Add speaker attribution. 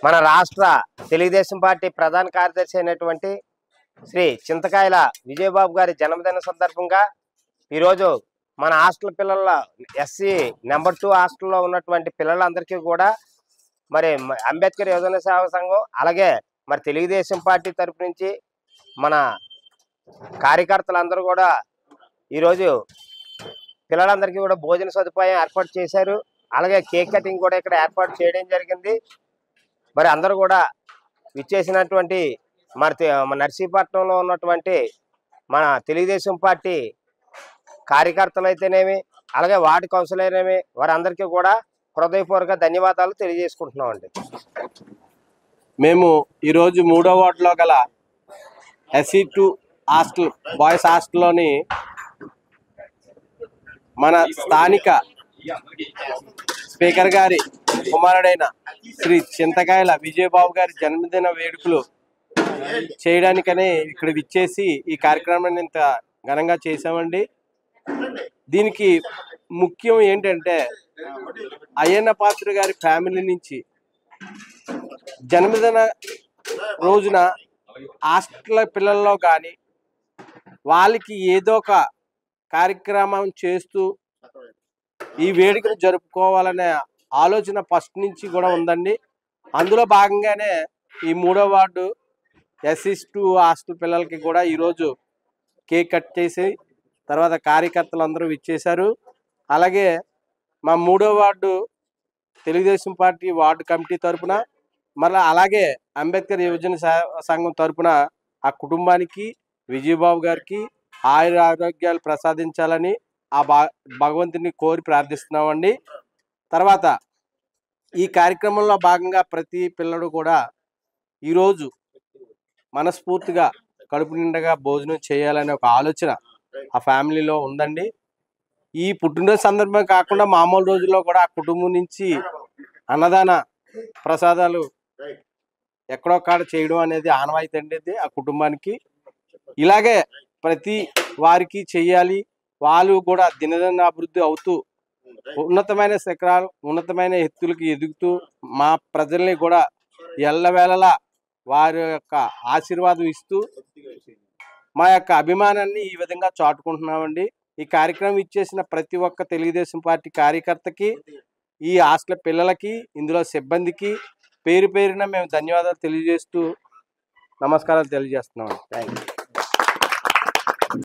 Speaker 1: మన రాష్ట్ర తెలుగుదేశం పార్టీ ప్రధాన కార్యదర్శి అయినటువంటి శ్రీ చింతకాయల విజయబాబు గారి జన్మదిన సందర్భంగా ఈరోజు మన హాస్టల్ పిల్లల ఎస్సీ నెంబర్ 2 హాస్టల్లో ఉన్నటువంటి పిల్లలందరికీ కూడా మరి అంబేద్కర్ యువజన సేవా సంఘం అలాగే మరి తెలుగుదేశం పార్టీ తరపు నుంచి మన కార్యకర్తలందరూ కూడా ఈరోజు పిల్లలందరికీ కూడా భోజన సదుపాయం ఏర్పాటు చేశారు. అలాగే కేక్ కటింగ్ కూడా ఇక్కడ ఏర్పాటు చేయడం జరిగింది. మరి అందరూ కూడా విచ్చేసినటువంటి మరి నర్సీపట్నంలో ఉన్నటువంటి మన తెలుగుదేశం పార్టీ కార్యకర్తలు అయితేనేమి అలాగే వార్డు కౌన్సిలర్ అయినేమి వారందరికీ కూడా హృదయపూర్వక ధన్యవాదాలు తెలియజేసుకుంటున్నామండి.
Speaker 2: మేము ఈరోజు 3వ వార్డులో గల SC2 హాస్టల్ బాయ్స్ హాస్టల్లోని మన స్థానిక స్పీకర్ గారి కుమారుడైన శ్రీ చింతకాయల విజయబాబు గారి జన్మదిన వేడుకలు చేయడానికనే ఇక్కడ విచ్చేసి ఈ కార్యక్రమాన్ని ఇంత ఘనంగా చేశామండి. దీనికి ముఖ్యం ఏంటంటే అయ్యన్న పాత్ర గారి ఫ్యామిలీ నుంచి జన్మదిన రోజున హాస్టల్ పిల్లల్లో కానీ వాళ్ళకి ఏదో ఒక కార్యక్రమం చేస్తూ ఈ వేడుకను జరుపుకోవాలనే ఆలోచన ఫస్ట్ నుంచి కూడా ఉందండి. అందులో భాగంగానే ఈ 3వ వార్డు SC2 హాస్టల్ పిల్లలకి కూడా ఈరోజు కేక్ కట్ చేసి తర్వాత కార్యకర్తలు అందరూ ఇచ్చేశారు. అలాగే మా 3వ ward Telugu Desam party ward committee తరఫున మళ్ళీ అలాగే అంబేద్కర్ యువజన సంఘం తరఫున ఆ కుటుంబానికి విజయబాబు గారికి ఆరోగ్యాలు ప్రసాదించాలని ఆ భగవంతుని కోరి ప్రార్థిస్తున్నామండి. తర్వాత ఈ కార్యక్రమంలో భాగంగా ప్రతి పిల్లడు కూడా ఈరోజు మనస్ఫూర్తిగా కడుపు నిండగా భోజనం చేయాలనే ఒక ఆలోచన ఆ ఫ్యామిలీలో ఉందండి. ఈ పుట్టినరోజు సందర్భం కాకుండా మామూలు రోజుల్లో కూడా ఆ కుటుంబం నుంచి అన్నదాన ప్రసాదాలు ఎక్కడో కాడ చేయడం అనేది ఆనవాయితీ అండి ఆ కుటుంబానికి. ఇలాగే ప్రతి వారికి చెయ్యాలి. వాళ్ళు కూడా దినదిన అభివృద్ధి అవుతూ ఉన్నతమైన శిఖరాలు ఉన్నతమైన ఎత్తులకి ఎదుగుతూ మా ప్రజల్ని కూడా ఎల్లవేళలా వారి యొక్క ఆశీర్వాదం ఇస్తూ మా యొక్క అభిమానాన్ని ఈ విధంగా చాటుకుంటున్నామండి. ఈ కార్యక్రమం ఇచ్చేసిన ప్రతి ఒక్క తెలుగుదేశం పార్టీ కార్యకర్తకి ఈ హాస్టల్ పిల్లలకి ఇందులో సిబ్బందికి పేరు పేరున మేము ధన్యవాదాలు తెలియజేస్తూ నమస్కారాలు తెలియజేస్తున్నామండి. Thank you.